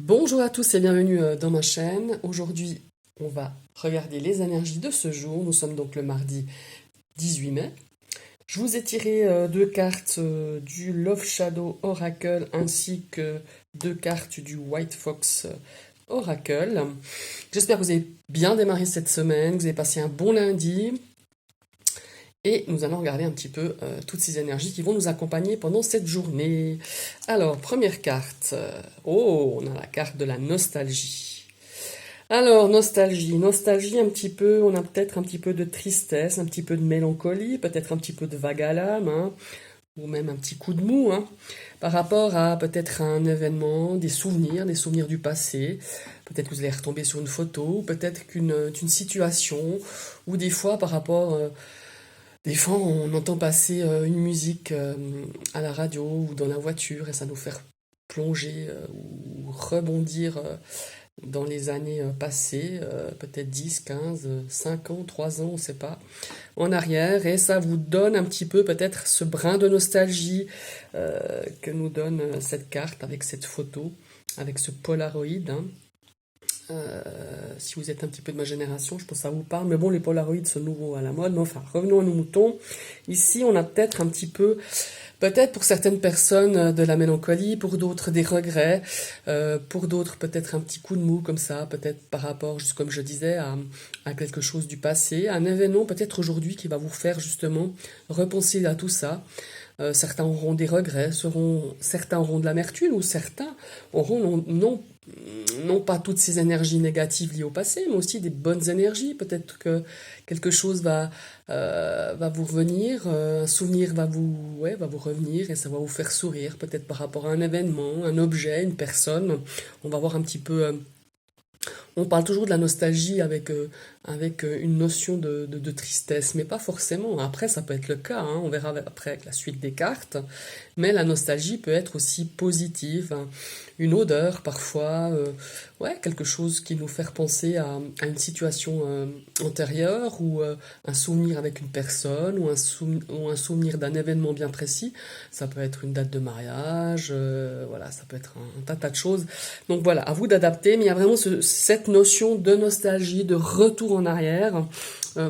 Bonjour à tous et bienvenue dans ma chaîne. Aujourd'hui, on va regarder les énergies de ce jour. Nous sommes donc le mardi 18 mai. Je vous ai tiré deux cartes du Love Shadow Oracle ainsi que deux cartes du White Fox Oracle. J'espère que vous avez bien démarré cette semaine, que vous avez passé un bon lundi. Et nous allons regarder un petit peu toutes ces énergies qui vont nous accompagner pendant cette journée. Alors, première carte. Oh, on a la carte de la nostalgie. Alors, nostalgie un petit peu, on a peut-être un petit peu de tristesse, un petit peu de mélancolie, peut-être un petit peu de vague à l'âme, hein, ou même un petit coup de mou, hein, par rapport à peut-être un événement, des souvenirs du passé. Peut-être que vous allez retomber sur une photo, ou peut-être qu'une situation, ou des fois par rapport... des fois, on entend passer une musique à la radio ou dans la voiture et ça nous fait plonger ou rebondir dans les années passées, peut-être 10, 15, 5 ans, 3 ans, on ne sait pas, en arrière. Et ça vous donne un petit peu peut-être ce brin de nostalgie que nous donne cette carte avec cette photo, avec ce Polaroid, hein. Si vous êtes un petit peu de ma génération, je pense que ça vous parle. Mais bon, les Polaroids sont nouveaux à la mode. Mais enfin, revenons à nos moutons. Ici, on a peut-être un petit peu, peut-être pour certaines personnes, de la mélancolie, pour d'autres des regrets, pour d'autres peut-être un petit coup de mou comme ça, peut-être par rapport, juste comme je disais, à quelque chose du passé, un événement peut-être aujourd'hui qui va vous faire justement repenser à tout ça. Certains auront des regrets, certains auront de l'amertume, ou certains auront non pas toutes ces énergies négatives liées au passé, mais aussi des bonnes énergies. Peut-être que quelque chose va vous revenir, un souvenir va vous revenir et ça va vous faire sourire, peut-être par rapport à un événement, un objet, une personne. On va voir un petit peu. On parle toujours de la nostalgie avec une notion de tristesse, mais pas forcément. Après, ça peut être le cas, hein, on verra après avec la suite des cartes. Mais la nostalgie peut être aussi positive, hein. Une odeur parfois, ouais, quelque chose qui nous fait penser à une situation antérieure ou un souvenir avec une personne ou un souvenir d'un événement bien précis. Ça peut être une date de mariage, voilà, ça peut être un tas de choses. Donc voilà, à vous d'adapter, mais il y a vraiment cette notion de nostalgie, de retour en arrière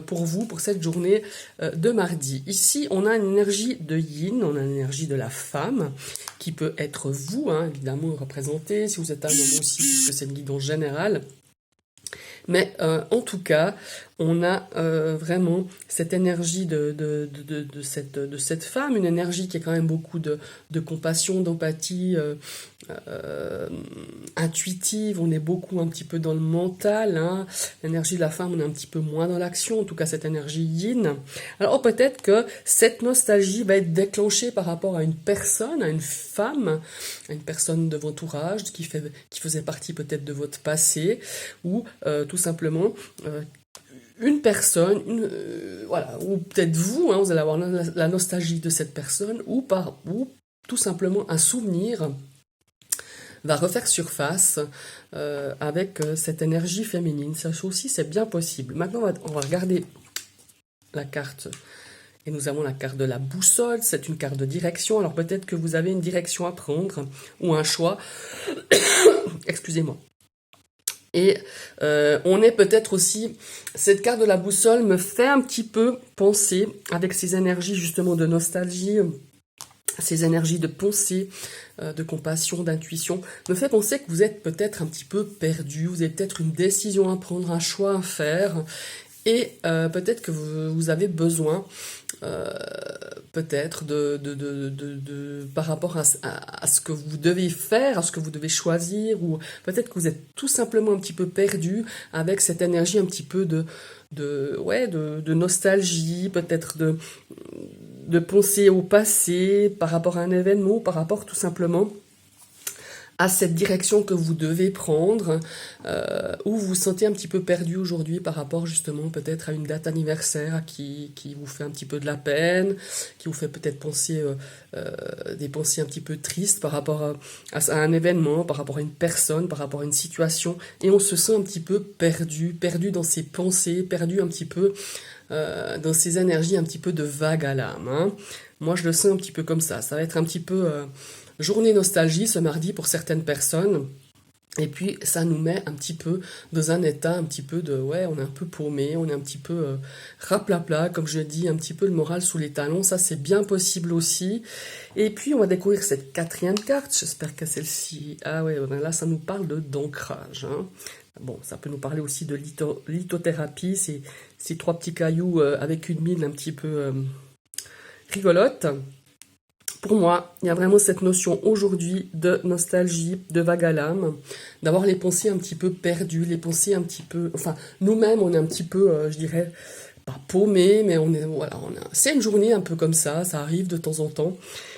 pour vous, pour cette journée de mardi. Ici, on a une énergie de yin, on a une énergie de la femme, qui peut être vous, hein, évidemment, représenté, si vous êtes un homme aussi, puisque c'est une guidance générale. Mais en tout cas, on a vraiment cette énergie de cette femme, une énergie qui est quand même beaucoup de compassion, d'empathie, intuitive. On est beaucoup un petit peu dans le mental, hein. L'énergie de la femme, on est un petit peu moins dans l'action, en tout cas cette énergie yin. Alors peut-être que cette nostalgie va être déclenchée par rapport à une personne, à une femme, à une personne de votre entourage qui faisait partie peut-être de votre passé, ou tout simplement une personne, voilà, ou peut-être vous, hein, vous allez avoir la nostalgie de cette personne, ou tout simplement un souvenir va refaire surface avec cette énergie féminine. Ça aussi, c'est bien possible. Maintenant, on va regarder la carte. Et nous avons la carte de la boussole, c'est une carte de direction. Alors peut-être que vous avez une direction à prendre ou un choix. Excusez-moi. Et on est peut-être aussi, cette carte de la boussole me fait un petit peu penser, avec ces énergies justement de nostalgie, ces énergies de pensée, de compassion, d'intuition, me fait penser que vous êtes peut-être un petit peu perdu, vous avez peut-être une décision à prendre, un choix à faire, et peut-être que vous avez besoin peut-être par rapport à ce que vous devez faire, à ce que vous devez choisir, ou peut-être que vous êtes tout simplement un petit peu perdu avec cette énergie un petit peu de nostalgie, peut-être de penser au passé par rapport à un événement, par rapport tout simplement à cette direction que vous devez prendre, ou vous vous sentez un petit peu perdu aujourd'hui par rapport justement peut-être à une date anniversaire qui vous fait un petit peu de la peine, qui vous fait peut-être penser des pensées un petit peu tristes par rapport à un événement, par rapport à une personne, par rapport à une situation, et on se sent un petit peu perdu dans ses pensées, perdu un petit peu dans ses énergies, un petit peu de vague à l'âme, hein. Moi je le sens un petit peu comme ça va être un petit peu... journée nostalgie ce mardi pour certaines personnes. Et puis ça nous met un petit peu dans un état un petit peu de ouais, on est un peu paumé, on est un petit peu raplapla, comme je dis, un petit peu le moral sous les talons, ça c'est bien possible aussi. Et puis on va découvrir cette quatrième carte, j'espère que celle-ci, ah ouais, ben là ça nous parle de d'ancrage, hein. Bon, ça peut nous parler aussi de lithothérapie, ces trois petits cailloux avec une mine un petit peu rigolote. Pour moi, il y a vraiment cette notion aujourd'hui de nostalgie, de vague à l'âme, d'avoir les pensées un petit peu perdues, les pensées un petit peu... Enfin, nous-mêmes, on est un petit peu, je dirais, pas paumés, mais on est... Voilà, c'est une journée un peu comme ça arrive de temps en temps.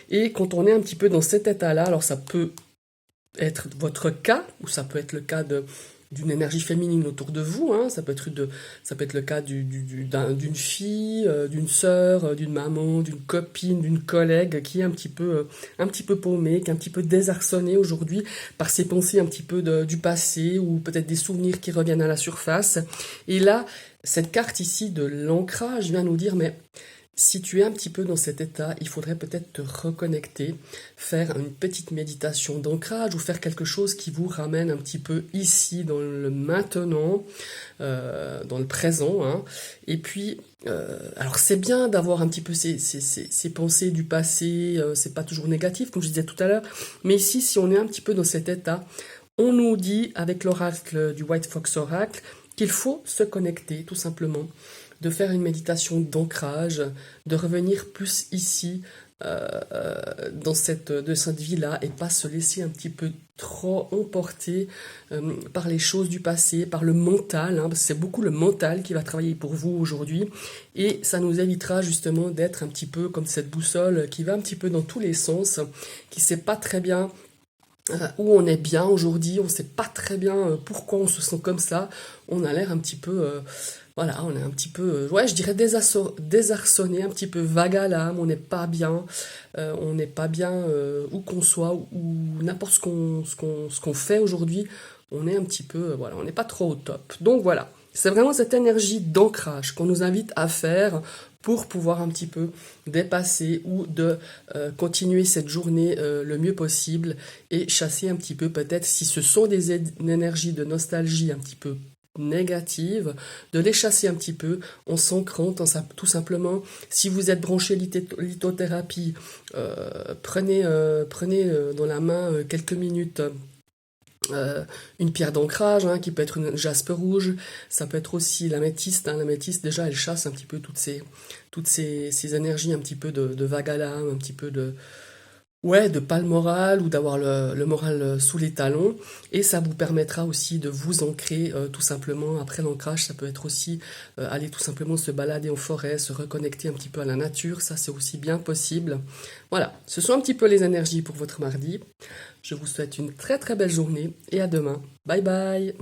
Et quand on est un petit peu dans cet état-là, alors ça peut être votre cas, ou ça peut être le cas d'une énergie féminine autour de vous, hein. Ça peut être le cas d'une fille, d'une sœur, d'une maman, d'une copine, d'une collègue qui est un petit peu paumée, qui est un petit peu désarçonnée aujourd'hui par ses pensées un petit peu du passé ou peut-être des souvenirs qui reviennent à la surface. Et là, cette carte ici de l'ancrage vient nous dire, mais si tu es un petit peu dans cet état, il faudrait peut-être te reconnecter, faire une petite méditation d'ancrage ou faire quelque chose qui vous ramène un petit peu ici, dans le maintenant, dans le présent, hein. Et puis, alors c'est bien d'avoir un petit peu ces pensées du passé, c'est pas toujours négatif, comme je disais tout à l'heure, mais ici, si on est un petit peu dans cet état, on nous dit, avec l'oracle du White Fox Oracle, qu'il faut se connecter, tout simplement, de faire une méditation d'ancrage, de revenir plus ici, de cette vie-là, et pas se laisser un petit peu trop emporter par les choses du passé, par le mental, hein, parce que c'est beaucoup le mental qui va travailler pour vous aujourd'hui, et ça nous évitera justement d'être un petit peu comme cette boussole qui va un petit peu dans tous les sens, qui ne sait pas très bien où on est bien aujourd'hui, on ne sait pas très bien pourquoi on se sent comme ça, on a l'air un petit peu, voilà, on est un petit peu, ouais, je dirais désarçonné, un petit peu vague à l'âme, on n'est pas bien où qu'on soit, ou n'importe ce qu'on fait aujourd'hui, on est un petit peu, voilà, on n'est pas trop au top. Donc voilà, c'est vraiment cette énergie d'ancrage qu'on nous invite à faire pour pouvoir un petit peu dépasser ou de continuer cette journée le mieux possible et chasser un petit peu peut-être si ce sont des énergies de nostalgie un petit peu négatives, de les chasser un petit peu en s'ancrant tout simplement. Si vous êtes branché lithothérapie, prenez dans la main quelques minutes une pierre d'ancrage, hein, qui peut être une jaspe rouge, ça peut être aussi l'améthyste, hein. L'améthyste, déjà, elle chasse un petit peu ces énergies un petit peu de vague à l'âme, un petit peu ouais, de pas le moral ou d'avoir le moral sous les talons. Et ça vous permettra aussi de vous ancrer tout simplement. Après l'ancrage, ça peut être aussi aller tout simplement se balader en forêt, se reconnecter un petit peu à la nature. Ça, c'est aussi bien possible. Voilà, ce sont un petit peu les énergies pour votre mardi. Je vous souhaite une très très belle journée et à demain. Bye bye!